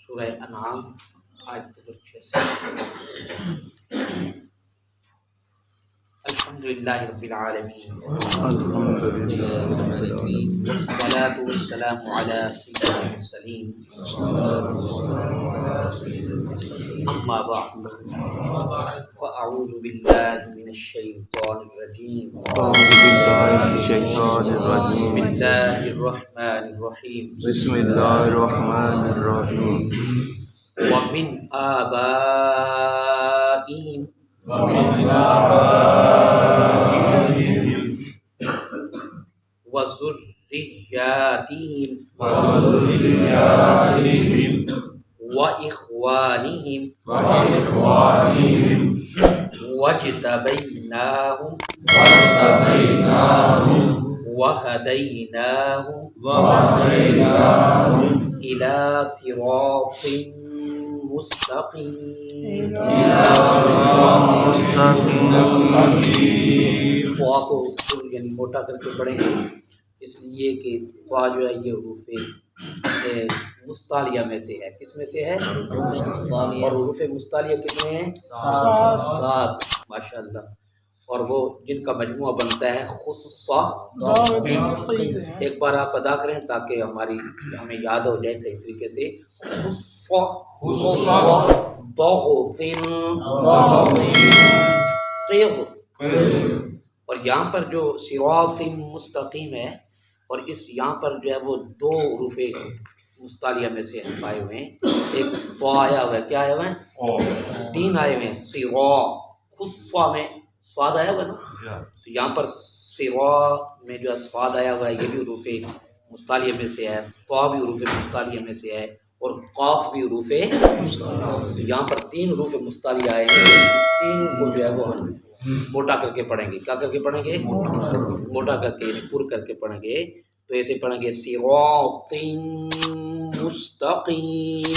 سورہ انعام آیت نمبر 6 الحمدللہ رب العالمین والصلاة والسلام علی سیدنا المرسلین اما بعد فاعوذ باللہ من الشیطان الرجیم بسم اللہ الرحمن الرحیم بسم اللہ الرحمن الرحیم ومن آبائهم وذرياتهم وإخوانهم واجتبيناهم وهديناهم إلى صراط مستقیم. خوا کو یعنی موٹا کر کے پڑھیں گے اس لیے کہ خوا جو ہے یہ حروف مستعلیہ میں سے ہے. کس میں سے ہے؟ اور حروف مستعلیہ کتنے ہیں؟ 7. ماشاء اللہ. اور وہ جن کا مجموعہ بنتا ہے خصہ. ایک بار آپ ادا کریں تاکہ ہمیں یاد ہو جائے صحیح طریقے سے. اور یہاں پر جو صراط مستقیم ہے اور اس یہاں پر جو ہے وہ 2 حروف مستعلیہ میں سے آئے ہوئے ہیں. ایک فا آیا ہوا ہے. کیا آیا ہوا ہے؟ 3 آئے ہوئے ہیں. صراع خصہ میں سواد آیا ہوا ہے نا, تو یہاں پر صراع میں جو ہے سواد آیا ہوا ہے, یہ بھی حروف مستعلیہ میں سے ہے. فا بھی حروف مستعلیہ میں سے ہے اور قاف بھی حروف مستعلیہ. یہاں پر 3 حروف مستعلیہ آئے ہیں. 3 کو جو ہے وہ ہم موٹا کر کے پڑھیں گے. کیا کر کے پڑھیں گے؟ موٹا کر کے, یعنی پر کر کے پڑھیں گے. تو ایسے پڑھیں گے صراط مستقیم.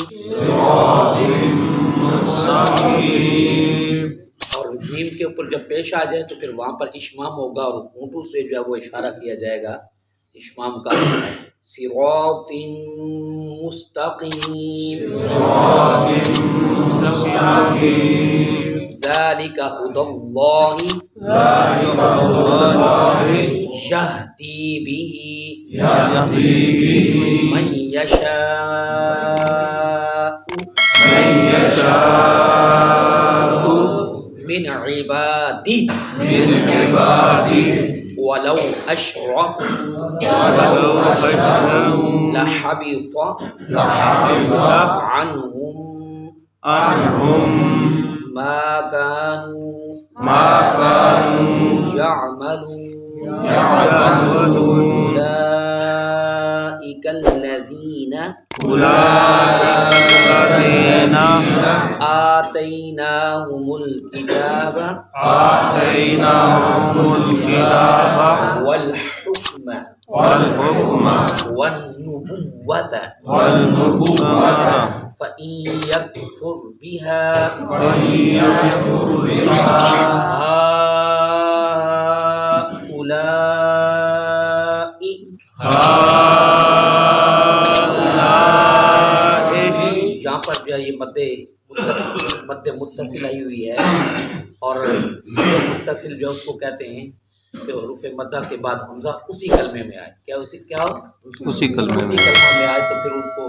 اور میم کے اوپر جب پیش آ جائے تو پھر وہاں پر اشمام ہوگا اور ہونٹوں سے جو ہے وہ اشارہ کیا جائے گا اشمام کا. صراط مستقیم ذالک ھدی اللہ یہدی بہ من یشاء من عبادہ ولو اشرکوا لحبط عنہم ما كانوا يعملون. أولئك الذين آتيناهم الكتاب والحكم والنبوة فإن يكفر بها یہاں پر جو ہے یہ مد متصل آئی ہوئی ہے اور متصل جو اس کو کہتے ہیں کہ حروف مدہ کے بعد حمزہ اسی کلمے میں آئے. اسی کلمے میں آئے تو پھر ان کو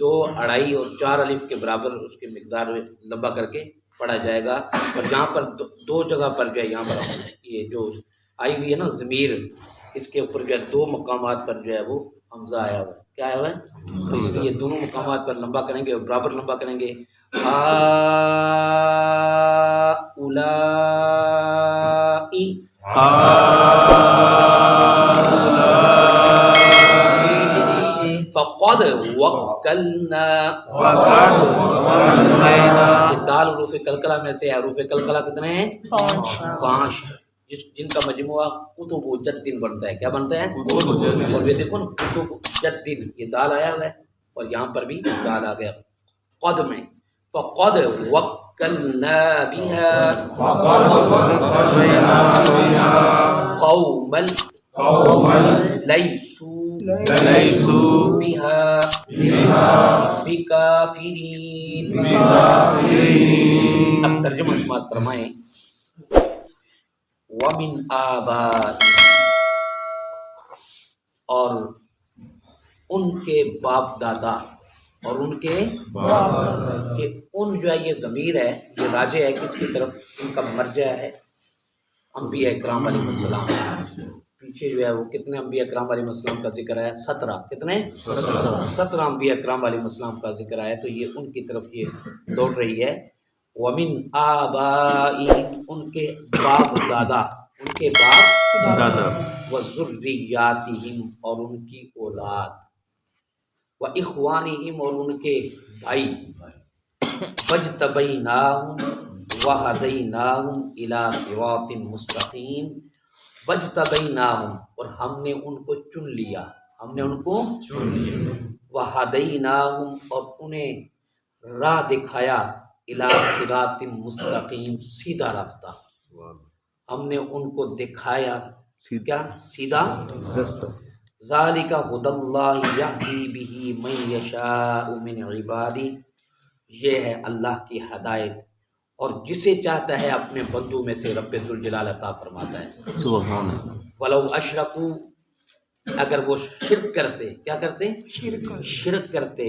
2, 2.5 اور 4 الف کے برابر اس کی مقدار لمبا کر کے پڑھا جائے گا. اور جہاں پر 2 جگہ پر جو ہے یہاں پر یہ جو آئی ہوئی ہے نا ضمیر, اس کے اوپر جو ہے 2 مقامات پر جو ہے وہ حمزہ آیا ہوا ہے. کیا آیا ہوا ہے؟ تو اس لیے دونوں مقامات پر لمبا کریں گے اور برابر لمبا کریں گے. فقد وکلنا. دال حروف قلقلہ میں سے ہے. حروف قلقلہ کتنے ہیں؟ 5. جن کا مجموعہ کتب جد بنتا ہے. کیا بنتا ہے؟ اور یہ دیکھو نا کتب جد, یہ دال آیا ہوا ہے اور یہاں پر بھی دال آ گیا قد میں. فقد وکلنا بها قوما لیسوا ليسوا بها بكافرين. اب ترجمہ سماعت فرمائیں. وَمِنْ آبَائِهِمْ، اور ان کے باپ دادا، اور ان کے کہ ان جو ہے یہ ضمیر ہے، یہ راجع ہے کس کی طرف؟ ان کا مرجع ہے انبیاء اکرام علیہ السلام. پیچھے جو ہے وہ کتنے انبیاء اکرام علیہ السلام کا ذکر ہے؟ 17. کتنے؟ 17 انبیاء اکرام علیہ السلام کا ذکر ہے. تو یہ ان کی طرف یہ لوٹ رہی ہے. وَمِنْ آبَائِهِمْ، ان کے باپ دادا، ان کے باپ دادا، وَذُرِّيَّاتِهِمْ، اور ان کی اولاد، وَإِخْوَانِهِمْ، اور ان کے بھائی، وَاجْتَبَيْنَاهُمْ وَهَدَيْنَاهُمْ إِلَى صِرَاطٍ مُسْتَقِيمٍ. وَاجْتَبَيْنَاهُمْ، اور ہم نے ان کو چن لیا، ہم نے ان کو چن لیا. وَهَدَيْنَاهُمْ، اور انہیں راہ دکھایا، إِلَى صِرَاطٍ مُسْتَقِيم، سیدھا راستہ. ہم نے ان کو دکھایا کیا؟ سیدھا رستہ. ذَلِكَ هُدَى اللَّهِ يَهْدِي بِهِ مَن يَشَاءُ مِنْ عِبَادِهِ، یہ ہے اللہ کی ہدایت، اور جسے چاہتا ہے اپنے بندوں میں سے رب ذوالجلال عطا فرماتا ہے. سبحان اللہ. وَلَوْ أَشْرَكُوا، اگر وہ شرک کرتے، کیا کرتے؟ شرک کرتے.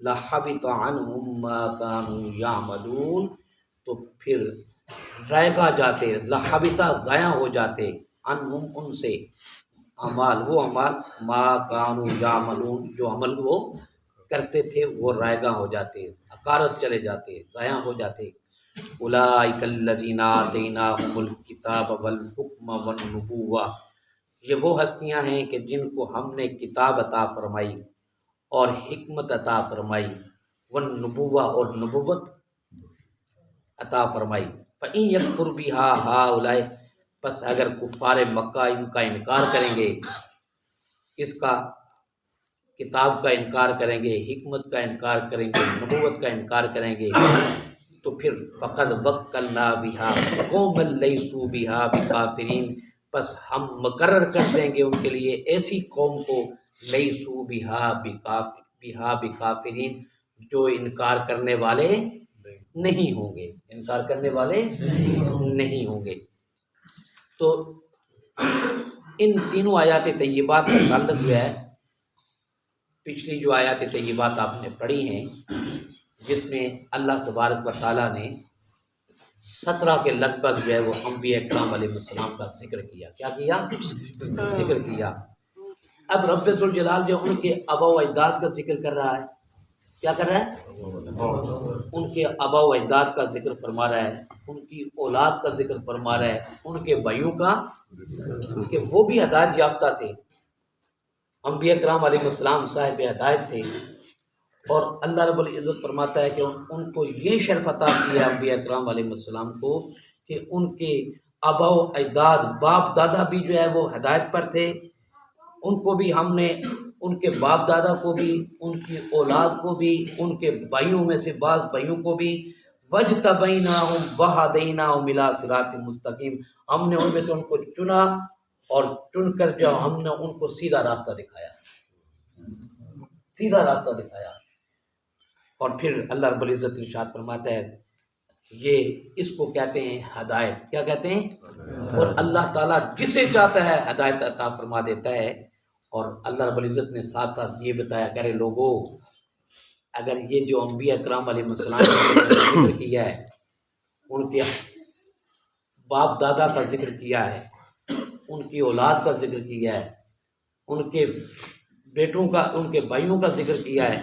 لَحَبِطَ عَنْهُمْ مَا كَانُوا يَعْمَلُونَ، تو پھر رائگاں جاتے، لَحَبِطَ ضائع ہو جاتے، عَنْهُمْ ان سے، اعمال، وہ اعمال، ما كانوا يعملون، جو عمل وہ کرتے تھے وہ رائگاں ہو جاتے، اکارت چلے جاتے، ضائع ہو جاتے. اولئک الذین آتیناہم الکتاب والحکم والنبوہ، یہ وہ ہستیاں ہیں کہ جن کو ہم نے کتاب عطا فرمائی اور حکمت عطا فرمائی، والنبوہ، اور نبوت عطا فرمائی. فَإِن يَكْفُرْ بِهَا هَؤُلَاءِ، پس اگر کفار مکہ ان کا انکار کریں گے، اس کا کتاب کا انکار کریں گے، حکمت کا انکار کریں گے، نبوت کا انکار کریں گے، تو پھر فقد وکلنا بہا قوما لیسوا بہا بکافرین، پس ہم مقرر کر دیں گے ان کے لیے ایسی قوم کو، لیسوا بہا بکافرین، جو انکار کرنے والے نہیں ہوں گے، انکار کرنے والے نہیں ہوں گے. تو ان تینوں آیات طیبات کا تعلق جو ہے پچھلی جو آیات طیبات آپ نے پڑھی ہیں، جس میں اللہ تبارک و تعالیٰ نے 17 کے لگ بھگ جو ہے وہ انبیاء اکرام علیہ السلام کا ذکر کیا. کیا کیا؟ ذکر کیا. اب رب ذوالجلال جو ان کے آباء و اجداد کا ذکر کر رہا ہے، کیا کر رہا ہے؟ ان کے آباء و اجداد کا ذکر فرما رہا ہے، ان کی اولاد کا ذکر فرما رہا ہے، ان کے بھائیوں کا، کہ وہ بھی ہدایت یافتہ تھے. انبیاء کرام علیہ السلام صاحب ہدایت تھے، اور اللہ رب العزت فرماتا ہے کہ ان کو یہ شرف عطا کیا انبیاء کرام علیہ السلام کو کہ ان کے آباء و اجداد، باپ دادا بھی جو ہے وہ ہدایت پر تھے. ان کو بھی ہم نے، ان کے باپ دادا کو بھی، ان کی اولاد کو بھی، ان کے بھائیوں میں سے بعض بھائیوں کو بھی، وَاجْتَبَيْنَاهُمْ وَهَدَيْنَاهُمْ إِلَىٰ صِرَاطٍ مُسْتَقِيمٍ، ہم نے ان میں سے ان کو چنا، اور چن کر جو ہم نے ان کو سیدھا راستہ دکھایا، سیدھا راستہ دکھایا. اور پھر اللہ رب العزت ارشاد فرماتا ہے، یہ اس کو کہتے ہیں ہدایت. کیا کہتے ہیں؟ اور اللہ تعالیٰ جسے چاہتا ہے ہدایت عطا فرما دیتا ہے. اور اللہ رب العزت نے ساتھ ساتھ یہ بتایا، کرے لوگوں، اگر یہ جو انبیاء کرام علیہ السلام کا ذکر کیا ہے، ان کے باپ دادا کا ذکر کیا ہے، ان کی اولاد کا ذکر کیا ہے، ان کے بیٹوں کا، ان کے بھائیوں کا ذکر کیا ہے،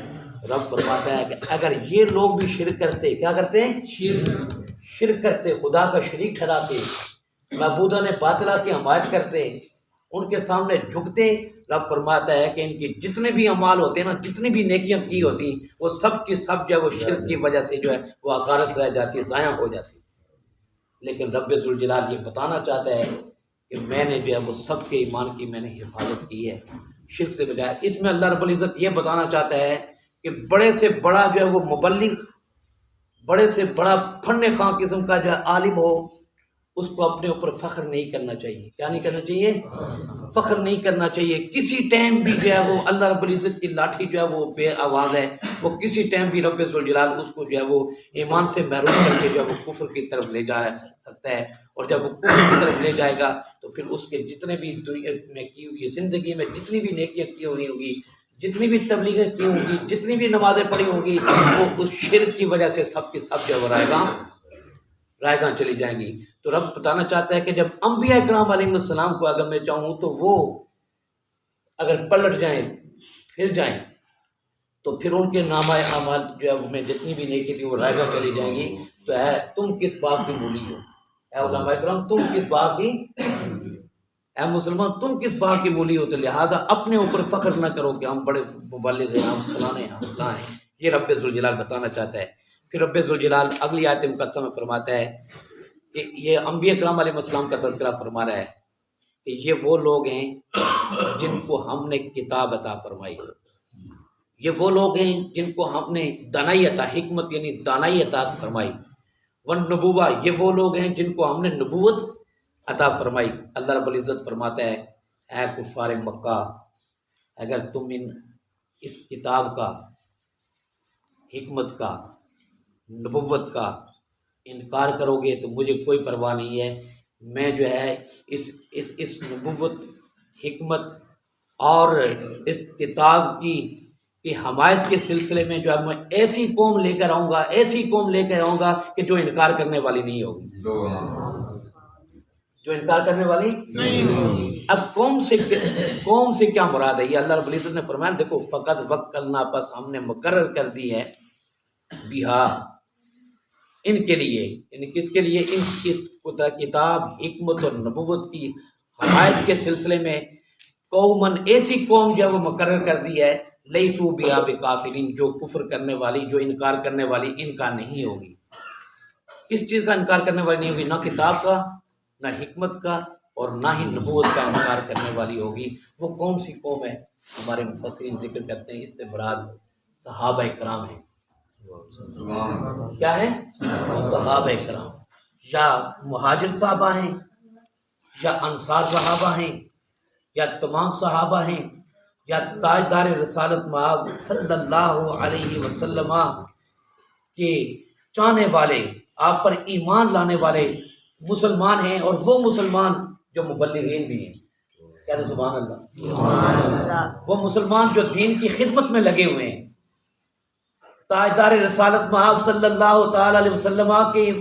رب فرماتا ہے کہ اگر یہ لوگ بھی شرک کرتے، کیا کرتے ہیں؟ شرک کرتے، خدا کا شریک ٹھہراتے، معبودان باطلہ کی حمایت کرتے، ان کے سامنے جھکتے، رب فرماتا ہے کہ ان کی جتنے بھی اعمال ہوتے ہیں نا، جتنی بھی نیکیاں کی ہوتی، وہ سب کی سب جو ہے وہ شرک کی وجہ سے جو ہے وہ اکارت رہ جاتی، ضائع ہو جاتی. لیکن رب ذوالجلال یہ بتانا چاہتا ہے کہ میں نے جو ہے وہ سب کے ایمان کی میں نے حفاظت کی ہے، شرک سے بجائے. اس میں اللہ رب العزت یہ بتانا چاہتا ہے کہ بڑے سے بڑا جو ہے وہ مبلغ، بڑے سے بڑا فن خواں قسم کا جو ہے عالم ہو، اس کو اپنے اوپر فخر نہیں کرنا چاہیے. کیا نہیں کرنا چاہیے؟ فخر نہیں کرنا چاہیے. کسی ٹائم بھی جو ہے وہ اللہ رب العزت کی لاٹھی جو ہے وہ بے آواز ہے، وہ کسی ٹائم بھی رب ذوالجلال اس کو جو ہے وہ ایمان سے محروم کر کے جو ہے وہ کفر کی طرف لے جا سکتا ہے. اور جب وہ کفر کی طرف لے جائے گا تو پھر اس کے جتنے بھی دنیا میں کی ہوئی زندگی میں جتنی بھی نیکیاں کی ہوئی ہوگی، جتنی بھی تبلیغیں کی ہوں گی، جتنی بھی نمازیں پڑھی ہوں گی، وہ اس شرک کی وجہ سے سب کے سب جو ہے وہ رائے گاں چلی جائیں گی. تو رب بتانا چاہتا ہے کہ جب انبیاء کرام علیہ السلام کو اگر میں چاہوں تو وہ اگر پلٹ جائیں پھر جائیں تو پھر ان کے نامہ اعمال جو ہے میں جتنی بھی نیکی تھی وہ رائے گاں چلی جائیں گی. تو اے تم کس بات کی مولی ہو؟ اے علماء کرام تم کس بات کی، اے مسلمان تم کس بات کی مولی ہو؟ تو لہٰذا اپنے اوپر فخر نہ کرو کہ ہم بڑے مبلغ ہیں، ہم فلاں ہیں، ہم فلاں ہیں. یہ رب ذوالجلال بتانا چاہتا ہے. پھر رب ذوالجلال اگلی آیت مقدسہ میں فرماتا ہے کہ یہ انبیاء کرام علیہ السلام کا تذکرہ فرما رہا ہے کہ یہ وہ لوگ ہیں جن کو ہم نے کتاب عطا فرمائی. یہ وہ لوگ ہیں جن کو ہم نے دانائی عطا، حکمت یعنی دانائی عطا فرمائی. والنبوہ، یہ وہ لوگ ہیں جن کو ہم نے نبوت عطا فرمائی. اللہ رب العزت فرماتا ہے اے کفار مکہ، اگر تم اس کتاب کا، حکمت کا، نبوت کا انکار کرو گے تو مجھے کوئی پرواہ نہیں ہے. میں جو ہے اس نبوت، حکمت اور اس کتاب کی حمایت کے سلسلے میں جو ہے میں ایسی قوم لے کر آؤں گا، ایسی قوم لے کر آؤں گا کہ جو انکار کرنے والی نہیں ہوگی، جو انکار کرنے والی نہیں ہوگی. اب قوم سے کیا مراد ہے؟ یہ اللہ رب العزت نے فرمایا دیکھو فقط وکلنا، پس ہم نے مقرر کر دی ہے بہا، ان کے لیے، یعنی کس کے لیے؟ ان کس کتاب، حکمت اور نبوت کی حمایت کے سلسلے میں قومن، ایسی قوم جو ہے وہ مقرر کر دی ہے لیسو بہا بکافرین، جو کفر کرنے والی، جو انکار کرنے والی ان کا نہیں ہوگی. کس چیز کا انکار کرنے والی نہیں ہوگی؟ نہ کتاب کا، نہ حکمت کا، اور نہ ہی نبوت کا انکار کرنے والی ہوگی. وہ کون سی قوم ہے؟ ہمارے مفسرین ذکر کرتے ہیں اس سے مراد صحابہ کرام ہیں. کیا ہے؟ صحابہ کرام، یا مہاجر صحابہ ہیں، یا انصار صحابہ ہیں، یا تمام صحابہ ہیں، یا تاجدار رسالت مآب صلی اللہ علیہ وسلم کے چاہنے والے، آپ پر ایمان لانے والے مسلمان ہیں، اور وہ مسلمان جو مبلغین بھی ہیں. کہتے سبحان اللہ. وہ مسلمان جو دین کی خدمت میں لگے ہوئے ہیں، تاجدار رسالت مآب صلی اللہ تعالی علیہ وسلم کے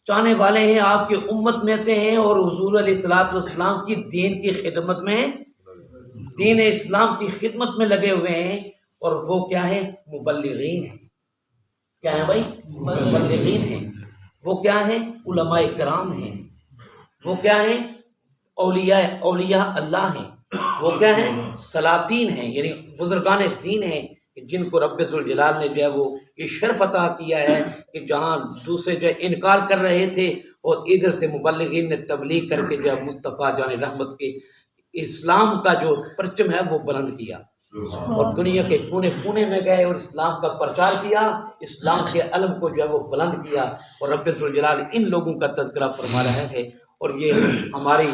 چاہنے والے ہیں، آپ کی امت میں سے ہیں، اور حضور علیہ الصلوۃ والسلام کی دین کی خدمت میں، دین اسلام کی خدمت میں لگے ہوئے ہیں. اور وہ کیا ہیں؟ مبلغین ہیں. کیا ہیں بھائی؟ مبلغین ہیں. وہ کیا ہیں؟ علماء کرام ہیں. وہ کیا ہیں؟ اولیاء اللہ ہیں. وہ کیا ہیں؟ سلاطین ہیں، یعنی بزرگان دین ہیں جن کو رب ذوالجلال نے جو ہے وہ یہ شرف عطا کیا ہے کہ جہاں دوسرے جو انکار کر رہے تھے اور ادھر سے مبلغین نے تبلیغ کر کے جو ہے مصطفیٰ جان رحمت کے اسلام کا جو پرچم ہے وہ بلند کیا، اور دنیا کے کونے کونے میں گئے اور اسلام کا پرچار کیا، اسلام کے علم کو جو ہے وہ بلند کیا. اور رب ذوالجلال ان لوگوں کا تذکرہ فرما رہا ہے. اور یہ ہماری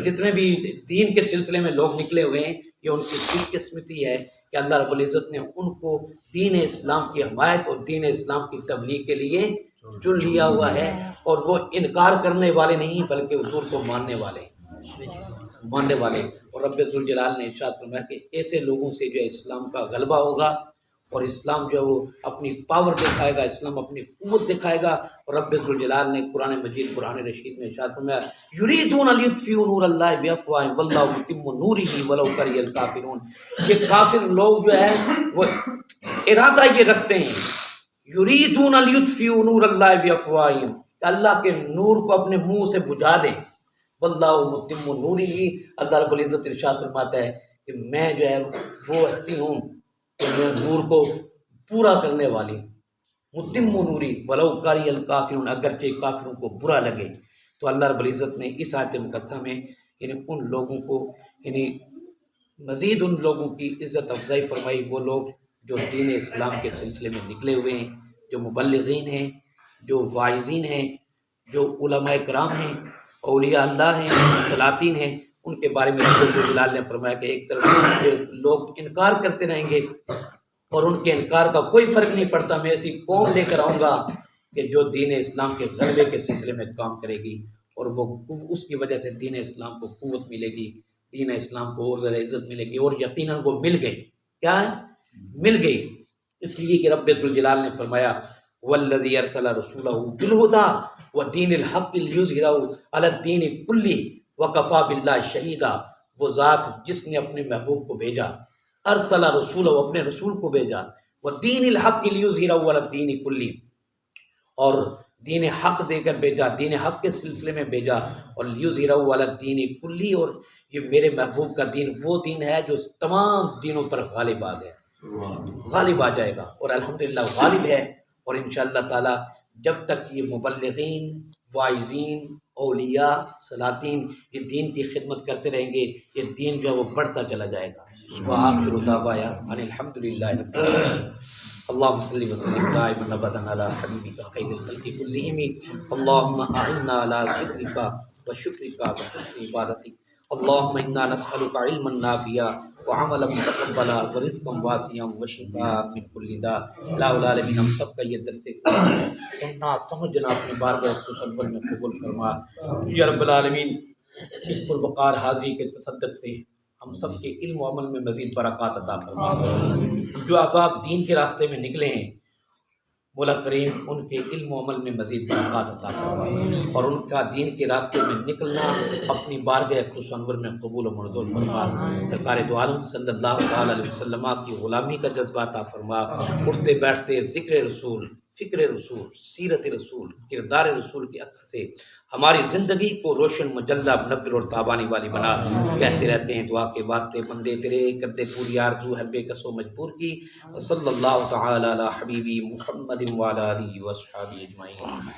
جتنے بھی دین کے سلسلے میں لوگ نکلے ہوئے ہیں، یہ ان کی خوش قسمتی ہے کہ اللہ رب العزت نے ان کو دین اسلام کی حمایت اور دین اسلام کی تبلیغ کے لیے چن لیا ہوا ہے. اور وہ انکار کرنے والے نہیں بلکہ حضور کو ماننے والے. اور رب ذوالجلال نے ارشاد فرمایا کہ ایسے لوگوں سے جو ہے اسلام کا غلبہ ہوگا، اور اسلام جو ہے وہ اپنی پاور دکھائے گا، اسلام اپنی قوت دکھائے گا. اور رب ذوالجلال نے قرآن مجید، قرآن رشید میں ارشاد فرمایا یریدون لیطفئوا نور اللہ بافواہہم واللہ متم نورہ ولو کرہ الکافرون. یہ کافر لوگ جو ہے وہ ارادہ یہ رکھتے ہیں، یریدون لیطفئوا نور اللہ بافواہہم، کہ اللہ کے نور کو اپنے منہ سے بجھا دیں. واللہ متم نورہ، اللہ رب العزت ارشاد فرماتا ہے کہ میں جو ہے وہ ہستی ہوں کہ میں نور کو پورا کرنے والی. متم نوری ولو کرہ الکافرون، اگرچہ کافروں کو برا لگے. تو اللہ رب العزت نے اس آیت مقدسہ میں یعنی ان لوگوں کو، یعنی مزید ان لوگوں کی عزت افزائی فرمائی، وہ لوگ جو دین اسلام کے سلسلے میں نکلے ہوئے ہیں، جو مبلغین ہیں، جو واعظین ہیں، جو علماء کرام ہیں. اولیاء اللہ ہیں، سلاطین ہیں، ان کے بارے میں رب جلال نے فرمایا کہ ایک طرف سے لوگ انکار کرتے رہیں گے اور ان کے انکار کا کوئی فرق نہیں پڑتا، میں ایسی قوم لے کر آؤں گا کہ جو دین اسلام کے غلبے کے سلسلے میں کام کرے گی، اور وہ اس کی وجہ سے دین اسلام کو قوت ملے گی، دین اسلام کو اور زیادہ عزت ملے گی، اور یقیناً وہ مل گئی۔ کیا ہے؟ مل گئی۔ اس لیے کہ رب ذوالجلال نے فرمایا والذی ارسل رسولہ بالہدی ودین الحق لیظہرہ علی الدین کلہ وکفی باللہ شہیدا، وہ ذات جس نے اپنے محبوب کو بھیجا، ارسل رسولہ، اپنے رسول کو بھیجا، ودین الحق لیظہرہ علی الدین کلہ، اور دین حق دے کر بھیجا، دین حق کے سلسلے میں بھیجا، اور لیظہرہ علی الدین کلہ، اور یہ میرے محبوب کا دین وہ دین ہے جو تمام دینوں پر غالب آ گیا، غالب آ جائے گا، اور الحمدللہ غالب ہے۔ اور انشاءاللہ تعالی جب تک یہ مبلغین، واعظین، اولیاء، سلاطین یہ دین کی خدمت کرتے رہیں گے، یہ دین جو ہے وہ بڑھتا چلا جائے گا۔ وآخر دعوانا ان الحمدللہ رب العالمین۔ اللهم صل وسلم دائما ابدا على حبيبك خير الخلق كلهم، اللهم اعنا على ذكرك وشكرك وحسن عبادتك، اللهم انا نسألك علما نافعا وعملا متقبلا ورزقا واسعا وشفاء من كل داء۔ لا العالمین، ہم سب کا یہ درس سننا سمجھنا اپنے بارگاہ تصور میں قبول فرما یا رب العالمین۔ اس پروقار حاضری کے تصدق سے ہم سب کے علم و عمل میں مزید برکات عطا فرما۔ جو احباب دین کے راستے میں نکلے ہیں مولا کریم ان کے علم و عمل میں مزید برکات عطا فرما، اور ان کا دین کے راستے میں نکلنا اپنی بارگاہ اقدس انور میں قبول و منظور فرما۔ سرکار دو عالم صلی اللہ تعالی علیہ وسلم کی غلامی کا جذبہ عطا فرما، اٹھتے بیٹھتے ذکر رسول، فکر رسول، سیرت رسول، کردار رسول کے عکس سے ہماری زندگی کو روشن، مجلہ، منور اور تابانی والی بنا۔ کہتے رہتے ہیں دعا کے واسطے بندے تیرے کردے پوری آرزو ہر بے کس و مجبور کی۔ صلی اللہ تعالی علی حبیبی محمد وعلی آلہ وصحبہ اجمعین۔